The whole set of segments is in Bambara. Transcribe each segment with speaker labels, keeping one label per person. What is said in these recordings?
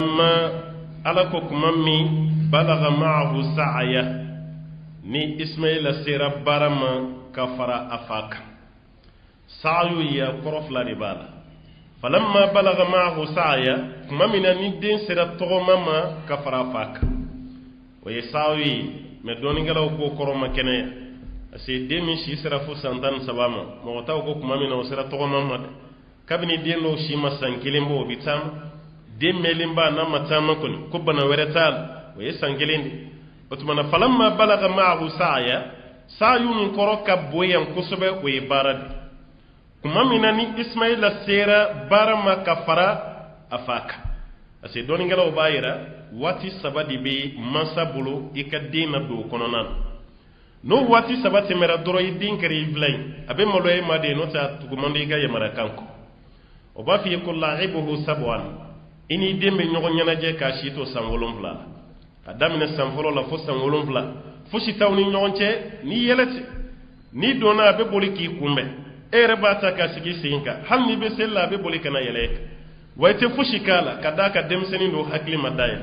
Speaker 1: ما alako kuma min balaga ma'ahu sa'aya ni Ismaila sera barama kafara afaka sa'yu ya korofla ribala falamma balaga ma'ahu sa'aya kuma min ni den sera togoma kafara afaka waye sa'yu me doni galaw ko koroma kene ase demi shi sera fu santan sabama mo taw ko kuma min o sera togoma ma kabini den no shi masankilimbo bitam demmelimba na matama kun kubana weretal waye sangelindi otuma falamma balaga ma'ahu sa'ya sa'yun koroka boyan kusobe waye barad kuma minani Ismaila sera barama kafara afaka ase doni ngalaw bayira wati sabadi be masabulu ikadina do kononan no wati sabati mera doro idin kari vlay abe moloy made no ta tugumandi ga yamara kanko o ba fi kulla'ibuhu sabwan ini dembe ñogo ñanaje ka shito sanwolonfla adamina sanfolo la fo sanwolonfla fo si tawni ñogonce ni yelete ni dona be boli ki kumbe ere bata ka sigi sinka hal ni be sella be boli kana yelek wayte fo shikala kadaka demseni do hakli madaya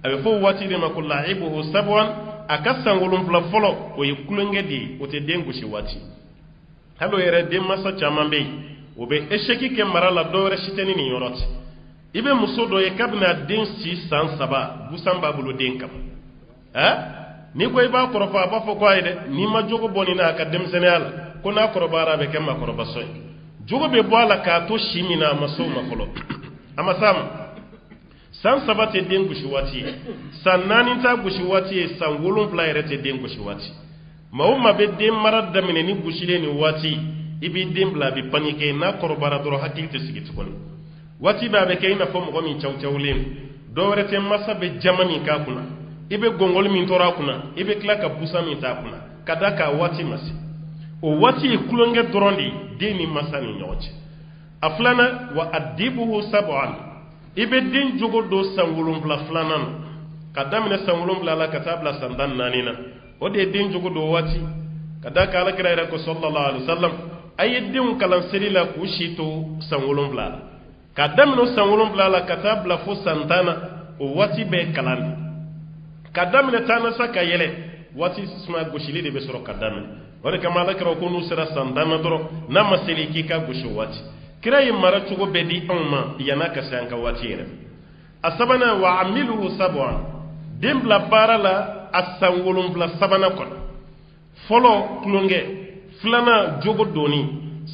Speaker 1: abe fo wati de makul la'ibuhu sabwan aka sanwolonfla folo o yikulungedi o te dengu shi wati halo yere demasa chamambe o be esheki ke marala do re shiteni ni yoroti ibe muso do ye kabna den si san saba busan babulu den kam ni ko iba korofa ba fo ko ayde ni ma jogo boni na ka dem senal ko na korobara be kemma koroba soy jogo be boala ka to shimina maso makolo ama sam san saba te den gushi wati san nani ta gushi wati san wolum playere te den gushi wati mawma be den marad da mineni gushile ni wati ibi den bla bi panike na korobara doro hakilte sigit ko wati babe kayna fo mo min cawcawlen do rete masa be jamani ka kuna ibe gongol min tora kuna ibe klaka busa min ta kuna kadaka wati masi o wati kulonge dorondi deni masa ni nyoche aflana wa adibuhu sab'an ibe din jogo do sangulum bla flanan kadamina sangulum bla la katabla sandan nanina o de din jogo do wati kadaka ala kira ko sallallahu alaihi wasallam ayyidin kalan selila ku shito sangulum bla kadamino sanwulum bla la katabla fo santana o wati be kalandi kadamina tana saka yele wati sma goshili de be soro kadamina wala kama la kira ko nu sera santana doro na maseli ki ka gosho wati kira yi mara tugo be di amma yana ka sanka wati yere asabana wa amiluhu sabwan dimbla barala asanwulum bla sabana kon folo klonge flana jogo doni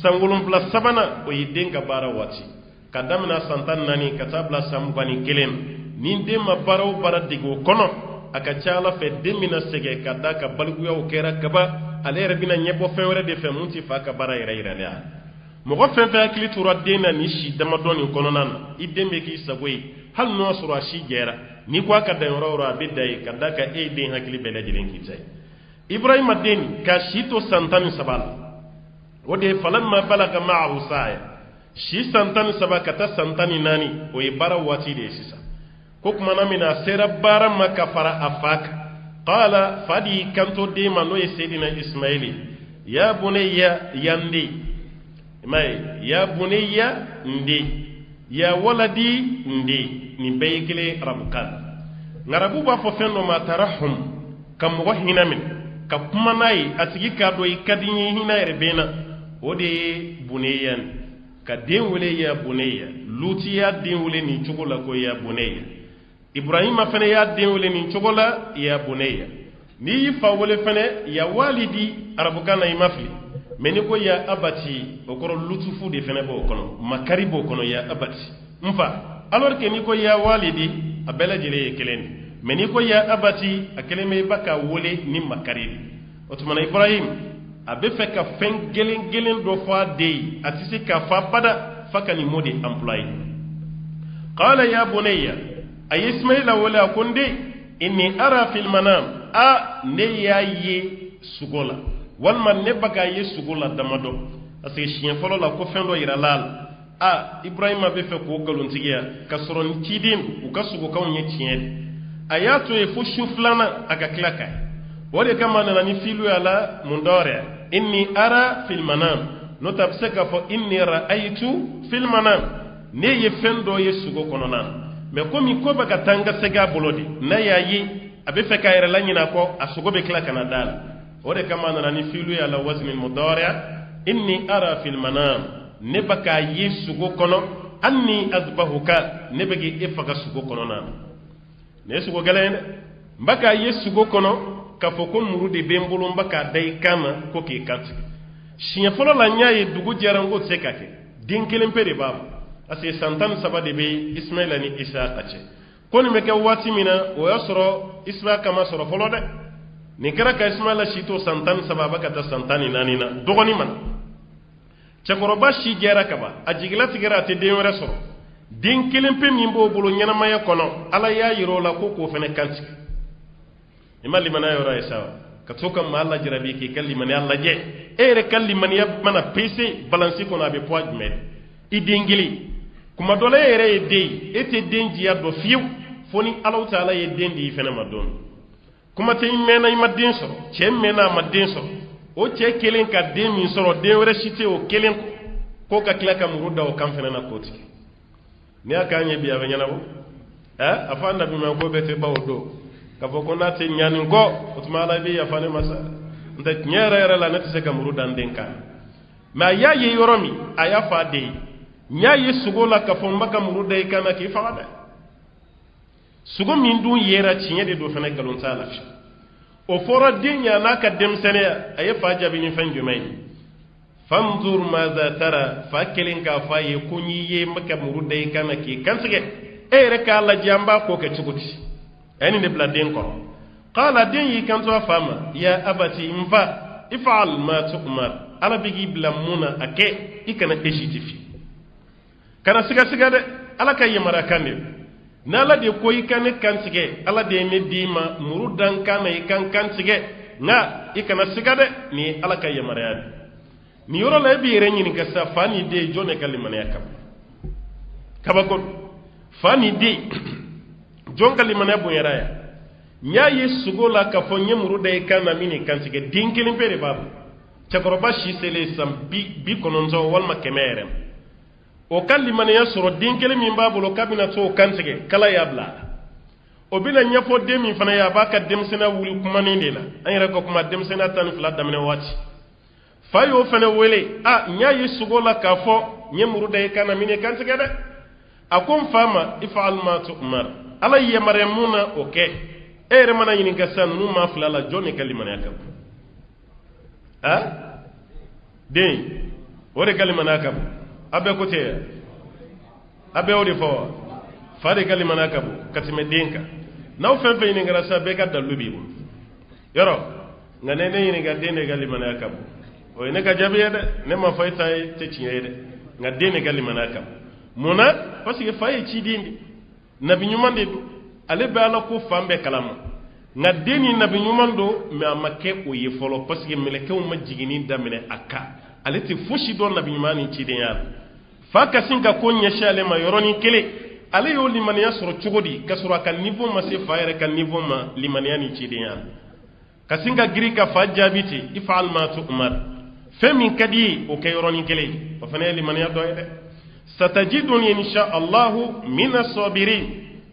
Speaker 1: sanwulum bla sabana o yidenga bara wati kadamna santan nani katabla sambani kelen nin dema baraw bara digo kono aka chala fe demina sege kadaka balguya o kera kaba ale rabina nyebo fewre de fe munti fa ka bara ira ira la mo go fe fe akli tura dena ni shi dama doni kono nan idembe ki sagoy hal no sura shi gera ni ko aka den rawra bidai kadaka e den hakli bele jilen ki tay ibrahim adeni ka shito santan sabal wode falamma balaga ma'ahu sa'a shi santani saba kata santani nani o ye bara wati de sisa ko kuma na mina sera bara makafara afaka qala fadi kanto de mano ye sedina ismaili ya bunayya yandi mai ya bunayya ndi ya waladi ndi ni beykile rabkan ngarabu ba fo fenno ma tarahum kam wa hinamin ka kuma nayi atigi ka do ikadinyi hinayre bena o de bunayyan ka den wele ya bunayya luti ya den wele ni cogola ko ya bunayya ibrahima fene ya den wele ni cogola ya bunayya ni fa wele fene ya walidi arabukana imafli meni ko ya abati okoro lutufu de fene bo kono makari bo kono ya abati mfa alors que ni ko ya walidi abela jele keleni meni ko ya abati akeleme baka wole ni makari otumana ibrahim abe fe ka fen gelen do fa dey atisi ka fa bada fakani modi employé qala ya bunayya ay ismaila wala kunde inni ara fil manam a ne yayi sugola walma ne baga ye sugola damado ase chien folo la ko fen do ira lal a ibrahima be fe ko galontigiya ka soron tidin u ka sugo ka onye chien ayato e fo shuflana aka klaka wale kama na ni filu ala mundore inni ara fil manam no tabsaka fo inni ra'aytu fil manam ne ye fendo ye sugo kono nan mais comme ko baka tanga sega bolodi na yayi abe fe ka yere la nyina ko asugo be kla kana dal o de kama na ni filu ya la wazn al mudari' inni ara fil manam ne baka yesugo kono anni azbahuka ne begi ifaka sugo kono na ne sugo galene mbaka yesugo kono ka foko murude bembolo mbaka dai kama ko ke kanti shinya folo la nyaay dugu jarango tsekake din kelen pere babu ase santan saba de be ismaila ni isa tace koni meke wati mina o yasro isma kama soro folo de ni kara ka ismaila shito santan saba baka ta santani nanina dogoni man chakoroba shi jera kaba ajigila tigara te de wera soro din kelen pe min bo bolo nyana maya kono ala ya yiro la ko ko fene kanti imali mana yoro isa ka toka ma Allah jirabi ke kalli man Allah je ere kalli man ya mana pc balance ko na be poids med idingili kuma dole ere de ete denji ya do fiu foni Allah taala ye dendi fena madon kuma te mena imadin so che mena madin so o che kelen ka de min so de wore shite o kelen ko ka kila ka muruda o kam fena na koti ni aka nye biya banyana bo afanda bi ma ko bete bawo do ka foko na te nyani ngo utmala bi ya fane masa nda nyere era la nati se ka muruda ndenka ma ya ye yoromi aya fa de nya ye sugola ka fo mbaka muruda e kana ki faada sugo min dun yera cinye de do fene galon ta lafi o fora dinya na ka dem sene aya fa jabi ni fan jumai fanzur madha tara fa kelin ka fa ye kunyi ye mbaka muruda e kana ki kansige e re ka la jamba ko ke tuguti ani ne bladen ko qala din yi kan to fama ya abati mfa if'al ma tu'mar ala bigi blamuna ake ikana ejitifi kana siga de ala kay yamara kande na la de koy kan sige ala de ne dima murudan kana ikan kan sige na ikana siga de ni ala kay yamara ya ni yoro la bi renyi ni kasa fani de jone kalimana yakam kabako fani de jongali mana bunyara ya nya ye sugola ka fonye muruda e kana mini kansige dinkilin pere babu chakoroba shi sele sam bi kononzo walma kemere o kalli mana ya soro dinkilin min babu lo kabina to kansige kala ya bla o bina nya fo de min fana ya baka demsena wuli kuma ni ndela anyira ko kuma demsena tan fla damene wati fayo fana wele nya ye sugola ka fo nye muruda e kana mini kansige de akum fama if'al ma tu'mar ala yamare muna oke ere mana yini gasan nu ma flala joni kalimana yakab den ore kalimana yakab abe ko te abe ore fo fare kalimana yakab katime denka naw fen fe yini ngara sa be gadda lubi bu yoro ngane ne yini gadde ne kalimana yakab o ne ka jabe de ne ma fayta te ciede ngadde ne kalimana yakab muna parce que faye ci dindi nabi nyumande do ale be ala ko fambe kalama na deni nabi nyumando me amake o ye folo parce que meleke o majigini damene aka ale te fushi do nabi nyumani ci den yar fa ka sinka ko nyeshale ma yoroni kele ale yo limaniya soro chugodi ka soro ka niveau ma se faire ka niveau ma limaniya ni ci den yar ka sinka giri ka fa jabiti ifal ma tu'mar femi kadi o kay yoroni kele fa fane limaniya do yede satajiduni insha Allah min as-sabirin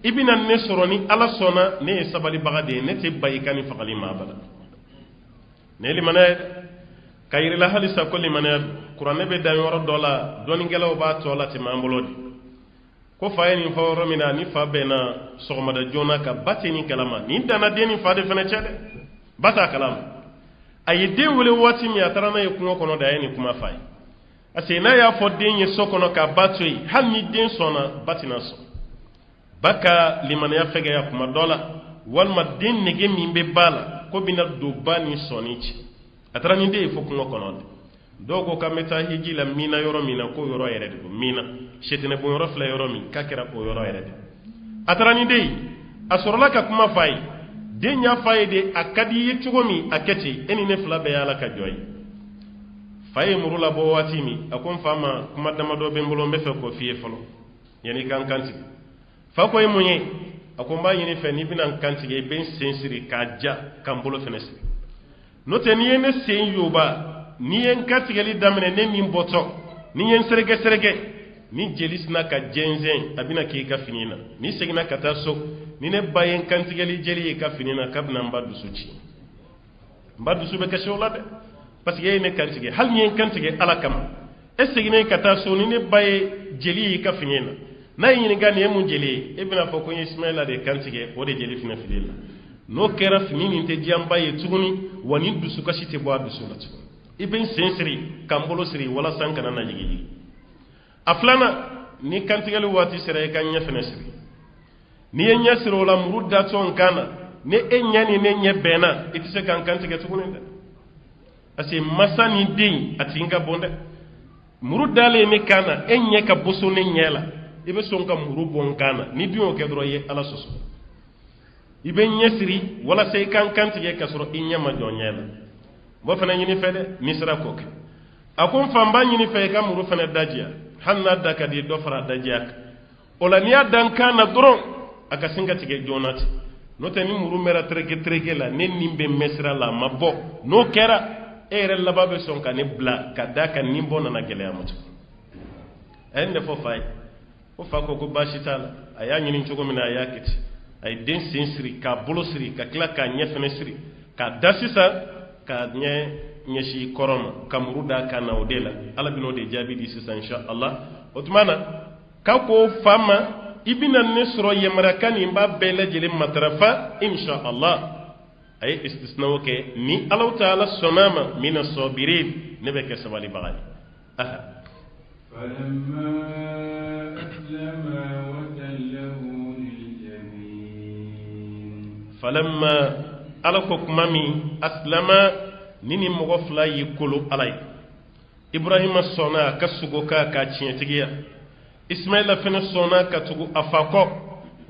Speaker 1: ibina nesroni ala sona ne sabali bagade ne te bayikani faqali ma bala ne li manay kayri la halisa ko li manay qur'an be dan yoro dola doni ngelaw ba tola te mambolodi ko fayeni fa romina ni fa bena sogmada jona ka bateni kalama ni dana deni fa de fene chede bata kalama ay de wole wati mi atarana yekuno kono da yani kuma fay asina ya fo denye sokono ka batui hanni den sona batina so baka limana ya fege ya kuma dola walma den nege mimbe bala ko bina do bani sonichi atarani de fo kuma kono dogo kameta hiji la mina yoro mina ko yoro yere de mina shetene bo yoro fla yoro mi kakira ko yoro yere de atarani de asorola ka kuma fay den ya fay de akadi yechugomi aketi eni ne fla be yala ka joy faye murula bo watimi akon fama kuma damado be mbolo mbe fe ko fiye folo yani kan kanti fa ko munye akon ba yini fe ni binan kanti ge ben sensiri ka ja kan bolo fenesi no te ni ene sen yoba ni en kanti ge li damene ne min boto ni en serege ni jelisna ka jenzen abina ke ka finina ni segina ka ta so ni ne bayen kantigeli jeli ka finina kabna mbadu suci mbadu sube ka shola de parce que yene kantige hal ni kantige ala kam e segina ka ta so ni ne baye jeli ka finina na yini gani e mun jeli ibna fo ko ismaila de kantige o de jeli fina filila no kera finini te jamba ye tuguni wani dusu ka shite bo dusu la tuguni ibn sensiri kambolo siri wala sankana na yigi aflana ni kantigale wati sere kan nya fene siri ni nya siro la murudda ton kana ne enyani ne nya bena itise kan kantige tuguni de asi masani din atinga bonde murudda le ne kana enya ka boso ne nyela ibe son ka murubon kana ni biyo ke dro ye ala soso ibe nyesiri wala sey kan kantige kasoro inya ma jonyela bo fana nyini fede misra koke akon famba nyini fe ka muru fana dajia hanna daka di do fara dajia ola niya dan kana dron aka singa tige jonat no tani muru mera trege la nen nimbe mesra la mabbo no kera ere lababe sonka ne bla kadaka nimbo na gele amatu ende fo fay o fa ko bashitala aya nyini nchogo mina ayakiti ay den sensiri ka bolosiri ka kila ka nyefene siri ka dasisa ka nyeshi koroma kamruda kana odela ala bino de jabi di sisa insha Allah otmana ka ko fama ibina nisro yemrakani mba bele jeli matrafa insha Allah ay istisna wake ni Allah taala sonama min as-sabirin nebeke sabali bagali aha
Speaker 2: falamma aslama wa tallahu liljabin
Speaker 1: falamma ala ko kumami aslama nini mogo fula yikolo alay ibrahima sona ka sugo ka tientigiya ismaila fene sona ka tugu afako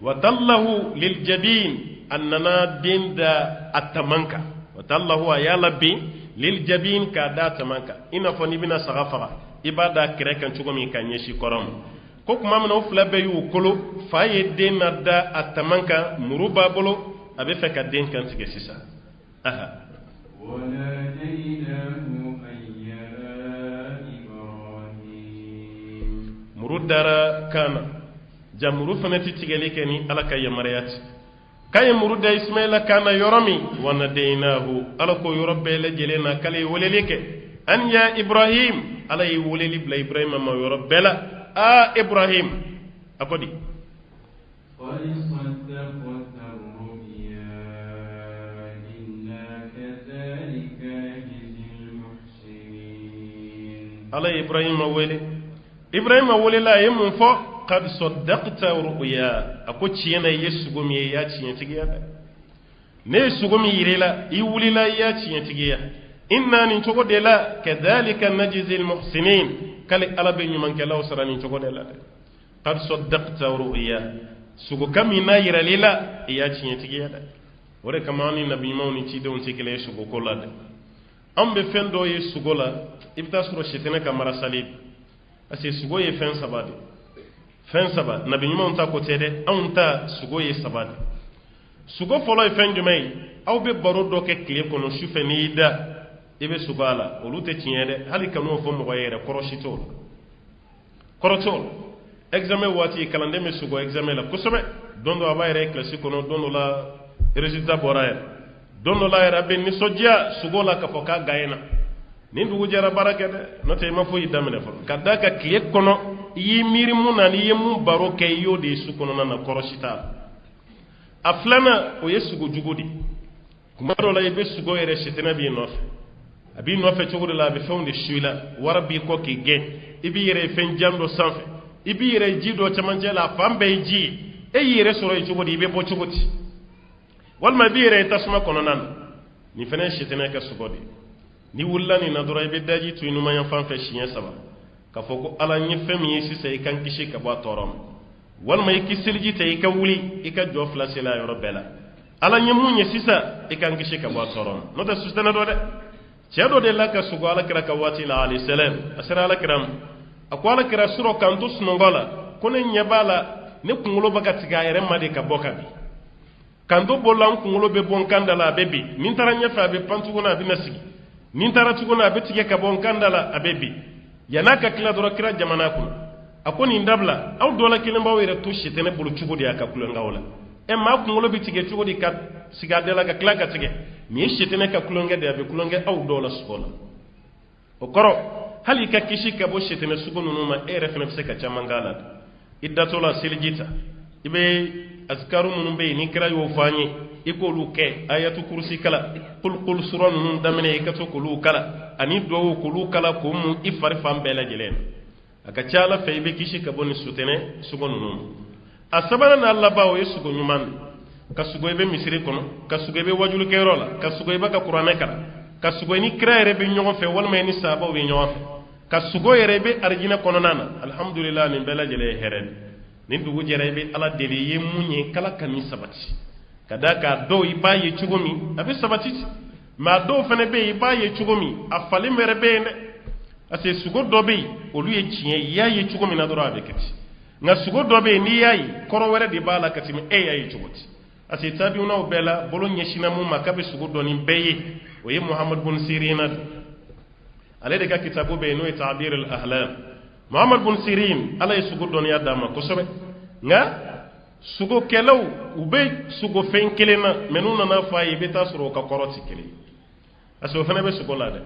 Speaker 1: wa tallahu liljabin annana dinda atamanka wa tallahu ayala bi liljabin ka da tamanka ina fo ni bina sagafa ibada kire kan tugo mi kan yeshi korom ko kuma mena fula be yu kolo faye dinda da atamanka muruba bolo abe fe ka den kan tige sisa aha
Speaker 2: وناديناه أن يا إبراهيم
Speaker 1: مرودارا كان جمرو فنتي تيغليكني على كاي مريات كاي مرود اسماعيل كان يرمي وناديناه على كو يربي لجلنا كلي وليلك أن يا إبراهيم على وليلي بلا إبراهيم ما يربي لا إبراهيم أكودي
Speaker 2: قد صدقت الرؤيا إنا كذلك نجزي المحسنين
Speaker 1: على إبراهيم ولي إبراهيم ولي لا يمنفع قد صدقت الرؤيا أكو تشينا يسوغمي يا تشين تيغيا ne sugumi yirela iwulila ya tiyantigiya inna nin cogo de la kadhalika najzil muhsinin kale alabe nyuman kala usara nin cogo de la qad saddaqta ru'ya sugo kamina yiralila ya tiyantigiya da wore kamani nabi mawni ci don tikele sugo ko la de ambe fendo ye sugo la ibta suro shitene kamara salib ase sugo ye fen sabade fen saba nabi mawni ta ko tede anta sugo ye sabade sugo folo e fen jumay aw be baro do ke kle kono sufe ni da ibe sugala o lute tinyede hali kanu fo mo yere koroshito examen wati kalande me sugo examen la kusobe dondo abayre classique kono dondo la résultat boraye dondo la era ben ni sojja sugo la ka foka gayena ni ndugu jara barake de note ma fo yidamene fo kadaka kle kono yi miri munani yemu baro ke yodi su kono na koroshita aflana o yesugo jugudi kuma do la yebe sugo yere shitena bi nofe abi nofe chogo la be fonde shuila warabi ko ki gen ibi yere fen jando sanfe ibi yere jido chamanje la fambe ji e yere soro jugudi ibe bo chogoti walma bi yere tasma kono nan ni fenen shitena ka sugodi ni wullani na dora ibe daji tu inu manya famfe shinya saba ka foko ala nyi fem yesi sai kan kishi ka ba torom walma yiki silji te ika wuli ika jofla sila yoro bela ala nyemunye sisa ika ngishi ka botoron no da sustana do de cedo de la ka sugo ala kira ka wati la ali salam asira ala kiram akwala kira suro kanto snongola kone nyebala ne kungulo baka tiga yere made ka bokabi kanto bolan kungulo be bon kandala bebi min taranya fa be pantugona bi nasigi min taratugona be tige ka bon kandala abebi yanaka kila doro kira jamana kun akoni ndabla aw dola kelen bawo yere to shitene bulu cugo di aka kulonga wala e ma ko ngolo bi tige cugo di ka siga de la ka klaka tige mi shitene ka kulonga de be kulonga aw dola sukola o koro hali ka kishi ka bo shitene sugo nunu ma e refene se ka chamangala iddatola siljita ibe azkaru munun be ni kira yo fanye iko luke ayatu kursi kala qul suran nun damene ikato kulu kala ani do kulu kala ko mu ifar fam bela jelen aka chala fe be kishi ka boni sutene sugo nunu asabana na Allah bawo yesugo nyuman ka sugo be misiri kono ka sugo be wajulu kerola ka sugo be ka qur'ana kala ka sugo ni kira rebe nyogo fe wal may ni sabo be nyogo fe ka sugo rebe arjina kono nana alhamdulillah ni bela jele heren nin dugu jere ala deli ye munye kala kami sabati kada ka do iba ye chugumi abi sabati ma do fene be iba ye chugumi afale mere be ne ase sugo do be olu ye chie ya ye chugumi na do rabe kati nga sugo do be ni yayi koro were di bala kati mi e yayi chugoti ase tabi una obela bolo nyeshina mu makabe sugo do ni beye o ye muhammad bin sirin ale de ka kitabu be no ta'bir al ahlam muhammad bin sirin ala sugo do ni adama ko sobe nga sugo kelaw ube sugo fen kelena menuna na fa yibe ta suro ka koroti kele aso fana be sugo la de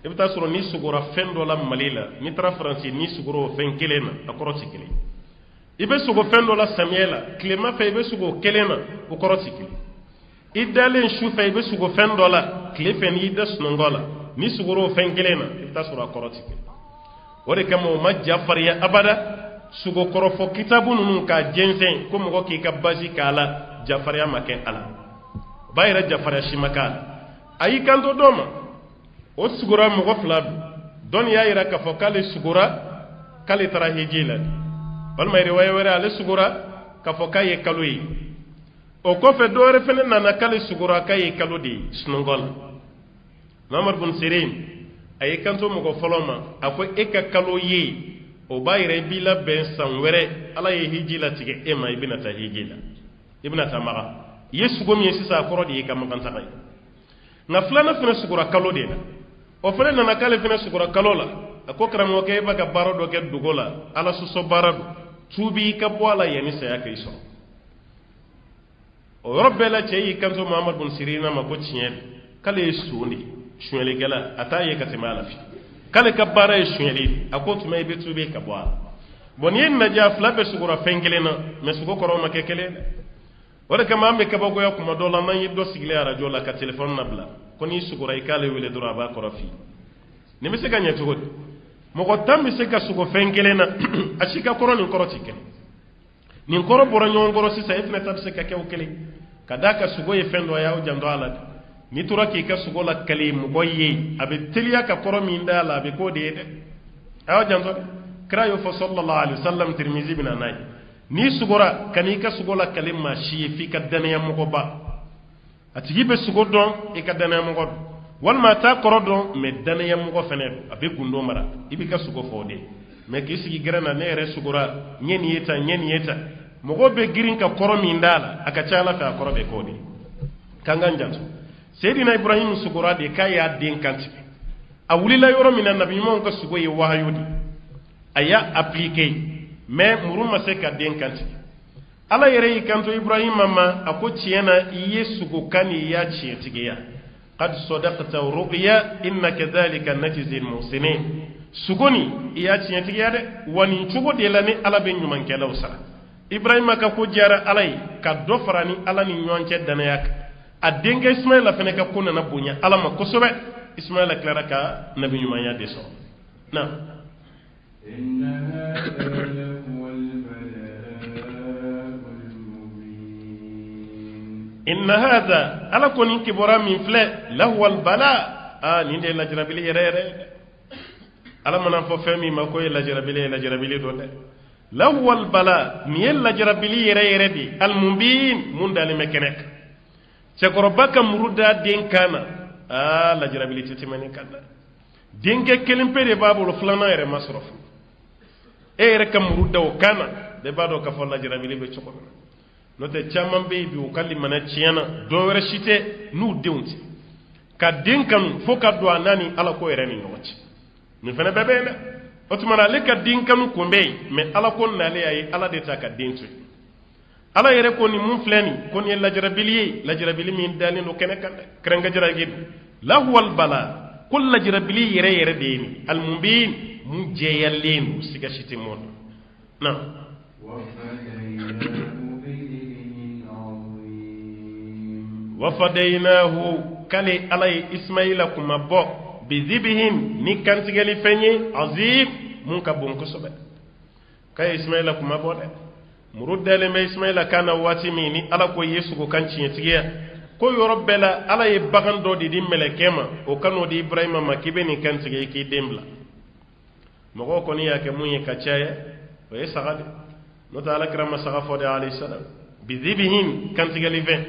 Speaker 1: ibe ta suro ni sugo ra fen do la malila ni tra france ni sugo ro fen kelena a koroti kele ibe sugo fen do la samiela klema fa ibe sugo kelena o koroti kele idalen shu fa ibe sugo fen do la klefen yidas nongola ni sugo ro fen kelena ibe ta suro a koroti kele wore kamo majjafar ya abada sugo korofo kitabu nunu ka jensen ko mo ki ka bazi kala jafariya make ala bayira jafariya shimakala ayi kanto doma o sugura mo flab don ya ira ka fokale sugura kale tara hijila bal may riwaya wara ale sugura ka fokaye kalui o ko fe dore fene nana kale sugura kaye kaludi snongol Muhammad bin Sirin ayi kanto mo ko foloma akoy eka kaloyi o bayire bila ben sanwere ala ye hijila tige ema ibina ta hijila ibina ta maga yesu gomi sisa koro di kam kan takay na flana fina sugura kalo de na o fele na kale fina sugura kalo la ko kramo ke baga barodo ke dugola ala suso barado tubi ka bola yani sa ya kaiso o robbela cheyi kanto muhammad bin sirina ma ko tiyen kale suuni shuele gala ataye katimala fi kale ka bara e shueli akotu may be tube ka boa bon yen na ja flabe sugura fengelena me sugo koro ma kekele wala kama ambe ka bago yakuma dola man yiddo sigle ara jola ka telephone nabla koni sugura ikale wele dura ba koro fi ni mi se ganya to mo ko tammi se ka sugo fengelena ashika koro ni koro tike ni koro boro nyon goro si sa ifne tab se ka ke okele kadaka sugo e fendo ya o jando ala ni tura ki ka sugo la kalim boye abe teliya ka koro min dala be ko de aw janto krayo fa sallallahu alaihi wasallam tirmizi bin anay ni sugora kani ka sugo la kalim ma shi fi ka dana mo ko ba ati be sugo don e ka dana mo ko wal ma ta koro don me dana mo ko fene abe gundo mara ibi ka sugo fode me ki sigi grana ne re sugora nyeni yeta mo go be girin ka koro min dala aka chala fa koro be ko de kangan janto Seydina Ibrahim sugura de kaya den kanti a wulila yoro min annabi mo ko sugo ye wahayodi aya appliquer mais muruma se ka den kanti ala yere kanto Ibrahim ma akotiena iye sugo kani ya chietigeya qad sadaqta ruqya inna kadhalika najzi almuhsinin sugoni ya chietigeya de wani chugo de lani ala be nyuman kelaw sara Ibrahim ka ko jara alai ka dofrani ala ni nyonche danayak adenga Ismaila fene ka kuna na bunya alama kosobe Ismaila klara ka nabi nyuma ya deso na
Speaker 2: inna hadha huwal bala'ul mubin
Speaker 1: inna hadha ala koni kibora min fle lahwal bala ni de la jarabili yere ala mana fo femi mako la jarabili do de lahwal bala ni la jarabili yere di al mubin mun dal mekenek Cekoroba muruda den kana la jarabilité timani kana denke kelimpe de babul flana ere masrof ere kam muruda o kana de bado ka folla jarabili be cokko note chamam be bi o kalli mana ciana do were cité nu dewnti ka den kan foka do anani ala ko ere ni ñoci ni fene bebe na o tuma ale ka den kanu kun bɛ yen mais ala ko nale a ye ala de ta ka den to ala yɛrɛ ko ni mun filɛ nin ko nin ye lajarabili ye lajarabili min dalen don kɛnɛ kan dɛ kɛrɛnkɛrɛnke lahuwal bala ko lajarabili yɛrɛ yɛrɛ de ye nin almubin mun jɛyalen don siga si tɛ mun na wafadaynahu kale ala ye ismaila kuma bɔ bizibihin ni kantigɛli fɛn ye azim mun ka bon kosɛbɛ k'a ye ismaila kuma bɔ dɛ muru dalen bɛ ismaila kan na waati min ni ala ko ye sogo kan tiɲɛtigiya ko yɔrɔ bɛɛ la ala ye bagan dɔ de di mɛlɛkɛ ma o kan'o di ibrahima ma k'i bɛ nin kantigɛ i k'i den bila mɔgɔw kɔni y'a kɛ mun ye ka caya o ye saga de n'o tɛ alakira ma saga fɔ de alayhi salam bizibihin kantigɛli fɛn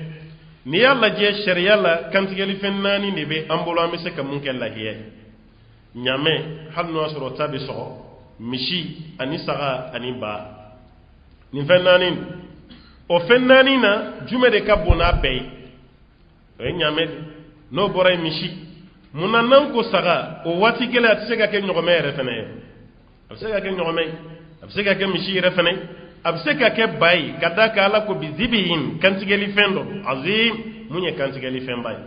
Speaker 1: n'i y'a lajɛ sariya la kantigɛli fɛn 4 de bɛ an bolo an bɛ se ka mun kɛ lahiya ye ɲaamɛ hali n'o y'a sɔrɔ o ta bɛ sɔgɔ misi ani saga ani ba nin fɛn 4 o fɛn 4 na jumɛn de ka bon n'a bɛɛ ye o ye ɲaamɛ de n'o bɔra ye misi munna n'an ko saga o waati kelen a tɛ se ka kɛ ɲɔgɔmɛ yɛrɛ fɛnɛ ye a bɛ se ka kɛ ɲɔgɔmɛ ye a bɛ se ka kɛ misi yɛrɛ fɛnɛ ye a bɛ se ka kɛ ba ye ka d'a kan ala ko bizibihin kantigɛli fɛn dɔ azim mun ye kantigɛli fɛn ba ye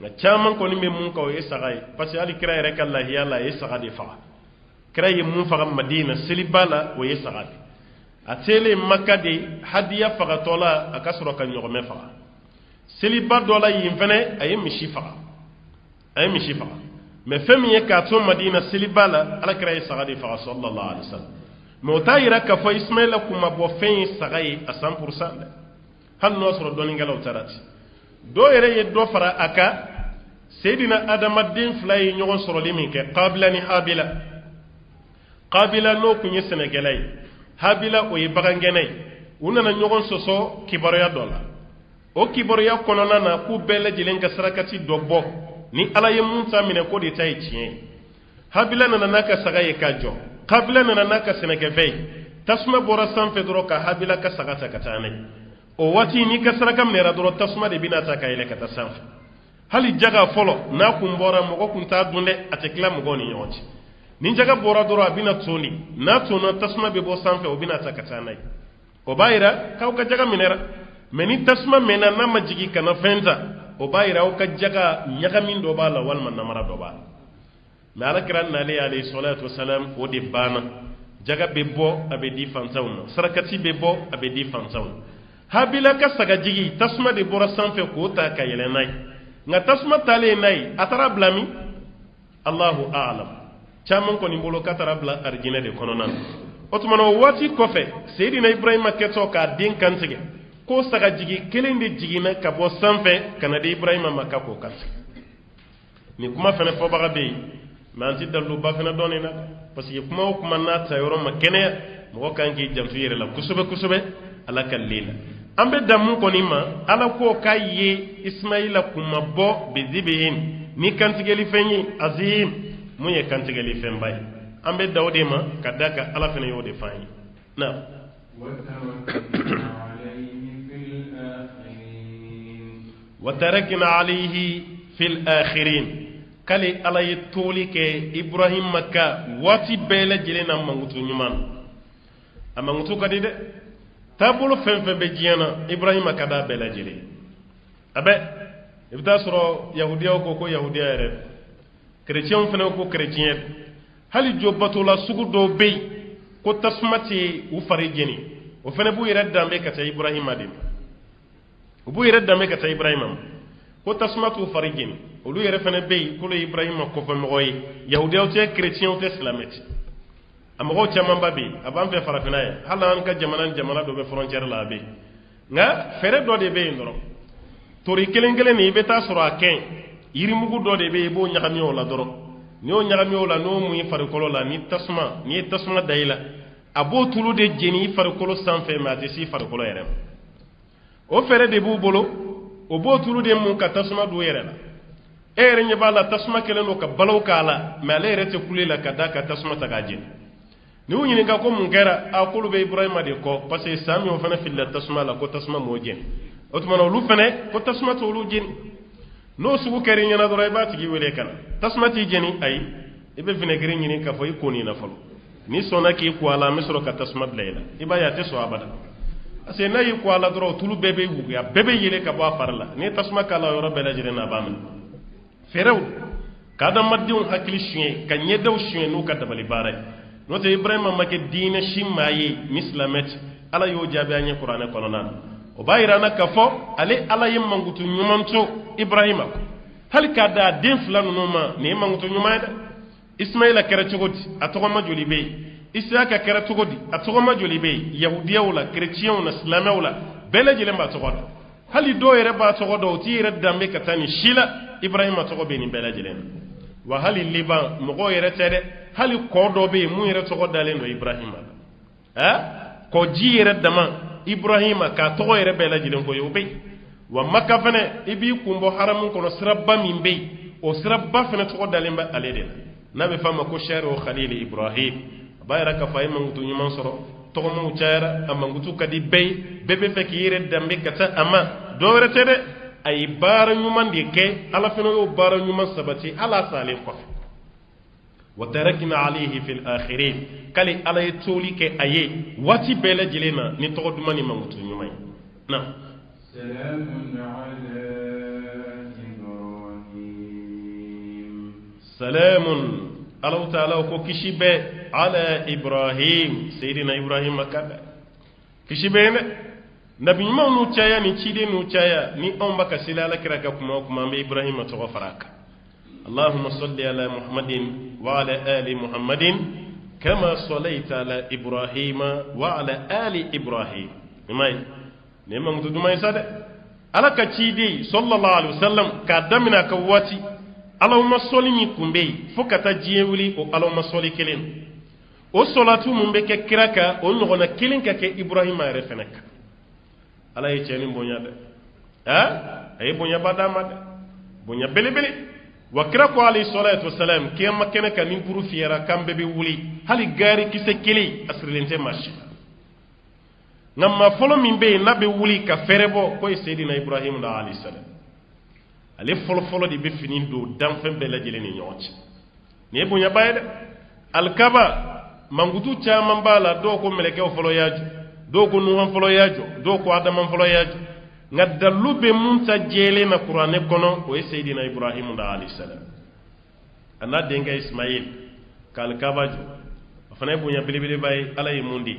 Speaker 1: nka caman kɔni bɛ mun kan o ye saga ye parce que hali kira yɛrɛ ka lahiya la a ye saga de faga kira ye mun faga madina seliba la o ye saga de a telen maka de hadiya fagatɔ la a ka sɔrɔ ka ɲɔgɔmɛ faga seliba dɔ la yen fɛnɛ a ye misi faga mais fɛn min ye k'a to madina seliba la ala kira ye saga de faga sallallahu alaihi wasallam mais o t'a yira k'a fɔ ismaila kun ma bɔ fɛn ye saga ye a 100% dɛ hali n'o sɔrɔ dɔnnikɛlaw taara ten dɔw yɛrɛ ye dɔ fara a kan seyidina adamaden 2 ye ɲɔgɔn sɔrɔli min kɛ kabila ni habila kabila n'o kun ye sɛnɛkɛla ye habila o ye bagangɛnɛ ye u nana ɲɔgɔn sɔsɔ kibaruya dɔ la o kibaruya kɔnɔna na k'u bɛɛ lajɛlen ka sarakati dɔ bɔ ni ala ye mun ta minɛ ko de ta ye tiɲɛ ye habila nana n'a ka saga ye k'a jɔ kabila nana n'a ka sɛnɛkɛfɛn ye tasuma bɔra sanfɛ dɔrɔn ka habila ka saga ta ka taa n'a ye o waati ni ka saraka minɛra dɔrɔn tasuma de bɛna ta ka yɛlɛ ka taa sanfɛ hali jaga fɔlɔ n'a kun bɔra mɔgɔ kun t'a dun dɛ a tɛ tila mɔgɔw ni ɲɔgɔn cɛ ni jaga bɔra dɔrɔn a bɛna ton de n'a tonna tasuma bɛ bɔ sanfɛ o bɛna ta ka taa n'a ye o b'a yira k'aw ka jaga minɛra mais ni tasuma mɛnna n'a ma jigin kana fɛn ta o b'a yira aw ka jaga ɲagamin dɔ b'a la walima namara dɔ b'a la mais alakira nalen alayhi salatu wasalam o de banna jaga bɛ bɔ a bɛ di fantanw na sarakati bɛ bɔ a bɛ di fantanw na habila ka sagajigi tasuma de bɔra sanfɛ k'o ta ka yɛlɛ n'a ye nka tasuma talen n'a ye a taara bila min Allahu a'lam caman kɔni bolo k'a taara bila arijinɛ de kɔnɔna na o tuma na o waati kɔfɛ seyidina ibrahima kɛtɔ k'a den kantigɛ ko sagajigi kelen de jiginna ka bɔ sanfɛ ka na di ibrahima ma k'a k'o kantigɛ nin kuma fɛnɛ fɔbaga bɛ yen mais an ti daluba fɛnɛ dɔn nin na parce que kuma o kuma n'a ta yɔrɔ ma kɛnɛya mɔgɔ kan k'i janto i yɛrɛ la kosɛbɛ kosɛbɛ ala ka le la an bɛ dan mun kɔni ma ala ko k'a ye ismaila kun ma bɔ bizibihin ni kantigɛli fɛn ye azim mun ye kantigɛli fɛn ba ye an bɛ da o de ma ka da kan ala fɛnɛ y'o de f'an ye na وتركنا عليه في الآخرين kale ala ye toli kɛ ibrahim maka waati bɛɛ lajɛlen na mangutu ɲuman a mangutu ka di dɛ taabolo fɛn fɛn bɛ diɲɛ na ibrahim ka da bɛɛ lajɛlen a bɛ i bɛ taa sɔrɔ yahudiyaw ko yahudiya yɛrɛ kerecɛnw fɛnɛ ko kerecɛn hali jo batola sugu dɔw bɛ yen ko tasuma tɛ u fari jeni o fɛnɛ b'u yɛrɛ danbe ka taa ibrahima de ma u b'u yɛrɛ danbe ka taa ibrahima ma ko tasuma t'u fari jeni olu yɛrɛ fɛnɛ bɛ yen k'olu ye ibrahima kɔfɛ mɔgɔ ye yahudiyaw tɛ kerecɛnw tɛ silamɛ tɛ a mɔgɔw camanba bɛ yen a b'an fɛ farafinna ye hali an ka jamana dɔ bɛ frontière la a bɛ yen nka fɛɛrɛ dɔ de bɛ yen dɔrɔn tori kelen kelen nin i bɛ taa sɔrɔ a kɛn yirimugu dɔ de bɛ yen i b'o ɲagami o la dɔrɔn n'i y'o ɲagami o la n'o mun i farikolo la n'i ye tasuma da i la a b'o tulu de jeni i farikolo sanfɛ mais a tɛ s'i farikolo yɛrɛ ma o fɛɛrɛ de b'u bolo o b'o tulu de mun ka tasuma don yɛrɛ la e yɛrɛ ɲɛ b'a la tasuma kelen don ka balaw k'a la mais ale yɛrɛ tɛ kule la ka da ka tasuma ta k'a jeni ni y'u ɲininka ko mun kɛra a k'olu bɛ ibrahima de kɔ parce que san min o fana filila tasuma la ko tasuma m'o jeni o tuma na olu fɛnɛ ko tasuma t'olu jeni n'o sugu kɛra i ɲɛna dɔrɔn i b'a tigi wele ka na tasuma t'i jeni ayi ibe vinaigre nyini ka fo ikoni na falo ni sona ki ko ala misro ka tasma blayla iba ya te so abada ase na yi ko ala dro tulu bebe wu ya bebe yele ka ba farla ni tasma kala yoro bela jire na bamul ferew kada maddiun hakli shien ka nyedaw shien no ka dabali bare no te ibrahima make diina shimaye mislamet ala yo jabe anya qur'ana kono nan o bayira na ka fo ale ala yimmangutu nyumanto ibrahima hal ka da den fulanu no ma ne mangutu nyumayda ismaila kera chogodi atogoma jolibe isaka kera chogodi atogoma jolibe yahudiya wala chrétien wala islamia wala bele jele ma togoda hali do yere ba togodo ti yere dambe katani shila ibrahima togobe ni bele jele wa hali liban mogo yere tede hali kodo be mu yere togoda le no ibrahima ko ji yere dama ibrahima ka togo yere bele jele ko yobe wa makka fene ibi kumbo haramun kono sirabba min be o sirabba fene togoda le ba alede nabe fama ko sharo khalil ibrahim bayra ka fay mangutu nyuma soro to mo chaara amangutu kadi bebe fek yire dambe kata ama do rete de ay bara nyuma ndike ala feno yo bara nyuma sabati ala salih ko wa tarakna alayhi fil akhirin kali ala ytuli ke aye wati bele jilena ni to duma ni mangutu nyuma na
Speaker 2: salamun ala
Speaker 1: سلام الله تعالى وكشبه على إبراهيم سيدنا إبراهيم مكابه كشبه نبي ما نوتشايا نشيدي نوتشايا ني أم بك سلالة كراكا كما إبراهيم تغفرك اللهم صل على محمد وعلى آل محمد كما صليت على إبراهيم وعلى آل إبراهيم نماي نما نتدو ما يساد على كشيدي صلى الله عليه وسلم كدمنا كواتي Allahumma soli mi kumbe fokata jiewuli o Allahumma soli kelen o solatu mumbe ke kiraka o ngona kelen ka ke Ibrahima refenek ala ye cheni bonya de ay bonya badama de bonya belebele wa kirako alayhi salatu wassalam kiyama kene ka ni buru fiera kambe be wuli hali gari kise keli asrilente mashi ngamma folo mimbe nabe wuli ka ferebo ko sayidina Ibrahim da alayhi salam ale folo di be fini do dan fen be lajele ni nyoti ne bunya bayde alkaba mangutu chama bala do ko meleke folo yaaju do ko nuhan folo yaaju do ko adam folo yaaju ngadallu be munta jele na qur'ane kono o sayidina ibrahim da alayhi salam ana denga ismail kal kabajo afana bunya bilibili bay alay mundi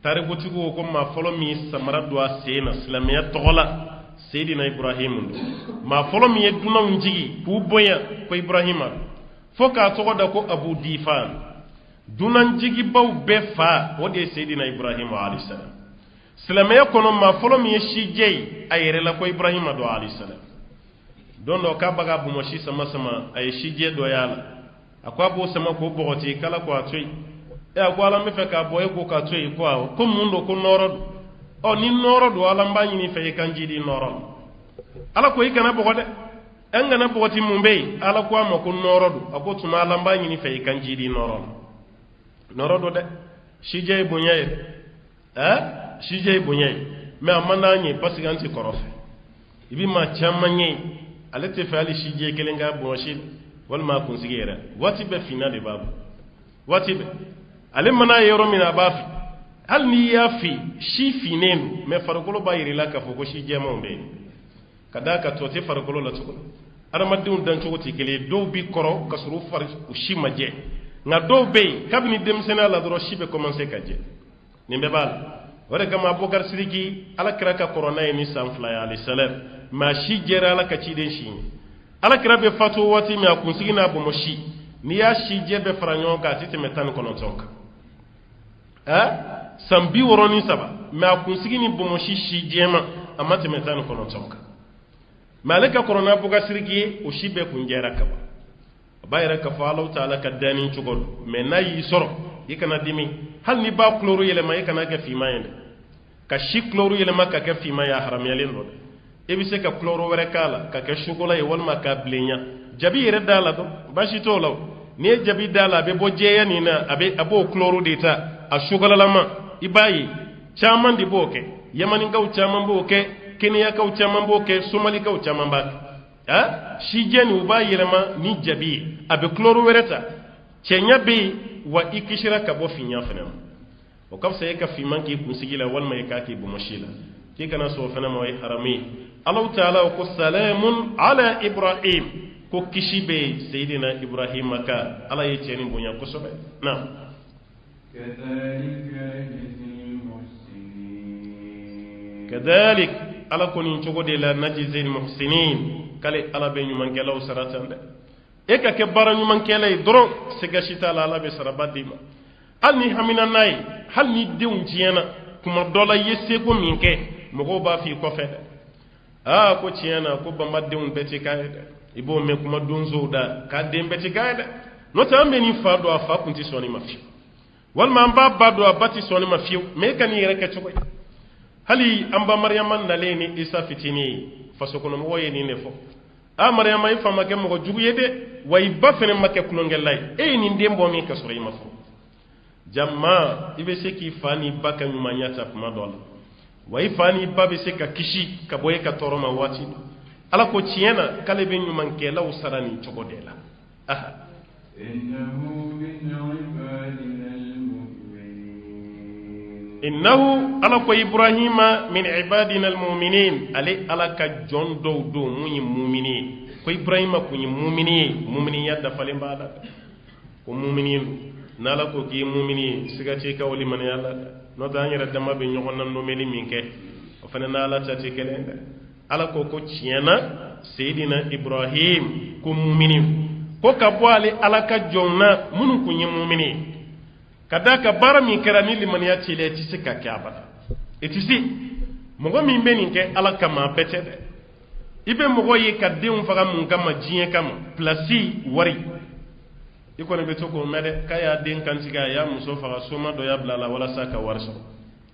Speaker 1: taribu tigo ko ma folo mi samara do asena islamiyya togola Seydina Ibrahim ndo ma folo mi yeduna unjigi ku boya ko Ibrahima foka to da ko Abu Difan dunan jigi baw be fa wode Seydina Ibrahim alayhi salam silama kono ma folo mi shijey ayere la ko Ibrahima do alayhi salam dondo ka baga bu mo shi sama ay shije do yala akwa bo sama ko bogoti kala ko atoy e akwala me fe ka boye ko ka toy ko mundo ko noro o ni noro do ala mbani ni fe kanji di noro ala ko ikana bogo de engana bogoti mumbe ala ko ma ko noro do ako tuma ala mbani ni fe kanji di noro do de shije bunye shije bunye me amana nyi pasiganti korofe ibi ma chamanye ale te fa ali shije kelenga bonshi wal ma kun sigera wati be finale babu wati be ale mana yoro mina bafi hal ni yafi shi finenu me farkolo bayiri la ka foko shi jema ombe kadaka to te farkolo la tuko aramadun dan to ti kele do bi koro kasuru far shi maje nga do be kabni dem sena la dro shi be commencer kaje ni be bal wala kama abubakar sidiki ala kraka corona ni sanfla ya alayhi salam ma shi jera la ka ci den shi ala krabe fatu wati me akunsigina bo mo shi ni ya shi jebe franyo ka tite metan kono tonka sambi woroni saba ma kunsigini bomo shi jema amate metano kono tonka malaka corona buga sirgi o shibe kunjera kaba bayra ka faalo taala ka dani chugol me nayi soro yikana dimi hal ni ba chloro yele ma yikana ka fi mayende ka shi chloro yele ma ka fi maya haram yele no e bi se ka chloro were kala ka chocolat e wolma ka blenya jabi yere dala do bashi to law ne jabi dala be bo jeya ni na abe abo chloro deta a chocolat lama ibayi chaman di boke yamani gaw chaman boke kenya gaw chaman boke somali gaw chaman ba shi jeni uba yelema ni jabi abe chloro wereta cɛɲa bɛ yen wa i kisira ka bɔ fiɲa fana ma o ka fisa e ka fiman k'i kunsigi la walima e k'a k'i bɔnmɔsi la k'i kana sɔn o fana ma o ye haramu ye Allahu Taala ko salamun ala Ibrahim ko kisi bɛ Seydina Ibrahima ka Ala ye cɛ ni bonya kosɛbɛ naam kadhalik ala ko nin cogo de la najzil muhsinin kale ala bɛ ɲumankɛlaw sara tan dɛ e ka kɛ baara ɲumankɛla ye dɔrɔn sɛgɛ si t'a la ala bɛ saraba d'i ma hali ni hamina n'a ye hali ni denw tiɲɛna kuma dɔ la i ye seko min kɛ mɔgɔw b'a f'i kɔfɛ dɛ ko tiɲɛ na ko banbadenw bɛɛ tɛ k'a ye dɛ i b'o mɛn kuma donsow da k'a den bɛɛ tɛ k'a ye dɛ n'o tɛ an bɛ nin fa dɔn a fa tun tɛ sɔn nin ma fiyewu walima an b'a ba dɔn a ba tɛ sɔn nin ma fiyewu mais e ka nin yɛrɛ kɛ cogo ye hali an ba Mariyama nalen ni Isa fitinin ye fasokɔnɔmɔgɔw ye nin de fɔ Mariyama i fa ma kɛ mɔgɔ jugu ye dɛ wa i ba fana ma kɛ kulonkɛla ye e ye nin den bɔ min ka sɔrɔ i ma fɔ jama i bɛ se k'i fa ni ba ka ɲumanya ta kuma dɔ la wa i fa ni ba bɛ se ka kisi ka bɔ e ka tɔɔrɔ ma waati dɔ ala ko tiɲɛ na k'ale bɛ ɲumankɛlaw sara nin cogo de la innahu ala ko Ibrahima min ibadina almu'minin ale ala ka jɔn dɔw don mun ye mumini ye ko Ibrahima kun ye mumini ye muminiya dafalen b'a la ko mumini n'ala ko k'i ye mumini ye siga tɛ ka wali maniya la n'o tɛ an yɛrɛ dama bɛ ɲɔgɔn na nomeli min kɛ o fana n'ala ta tɛ kelen dɛ ala ko tiɲɛna Seydina Ibrahim ko mumini ko ka bɔ ale ala ka jɔn na minnu kun ye mumini ye ka da ka baara min kɛra ni limaniya t'i la i tɛ se ka kɛ abada i tɛ se mɔgɔ min bɛ nin kɛ ala kama a bɛɛ tɛ dɛ i bɛ mɔgɔ ye ka denw faga mun kama diɲɛ kama pilasi wari i kɔni bɛ to k'o mɛn dɛ k'a y'a den kantigɛ a y'a muso faga soma dɔ y'a bila a la walasa ka wari sɔrɔ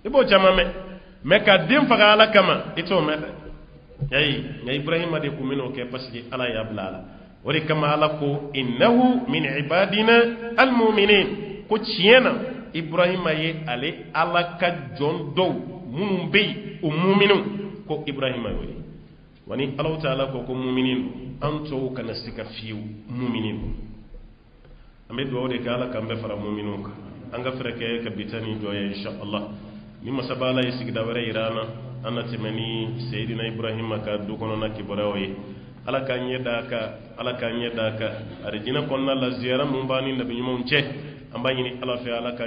Speaker 1: i b'o caman mɛn mais ka den faga ala kama i t'o mɛn dɛ ayi nka Ibrahima de kun bɛn'o kɛ parce que ala y'a bila a la o de kama ala ko innahu min ibadina almu'minin ko tiɲɛ na Ibrahima ye ale ala ka jɔn dɔw minnu bɛ yen o mu'minu ko Ibrahima y'o ye wa ni Allahu Taala ko mu'minin an tɔw kana se ka fiyewu mu'minin an bɛ dugawu de kɛ ala k'an bɛɛ fara mu'minu kan an ka fɛrɛ kɛ ka bitani jɔ ye insha Allah ni masaba ala ye sigida wɛrɛ yira an na an na tɛmɛ ni Seydina Ibrahima ka du kɔnɔna kibaruyaw ye ala k'an ɲɛ d'a kan ala k'an ɲɛ d'a kan arijinɛ kɔnɔna la ziyara mun b'a ni nabi ɲumanw cɛ an b'a ɲini ala fɛ ala ka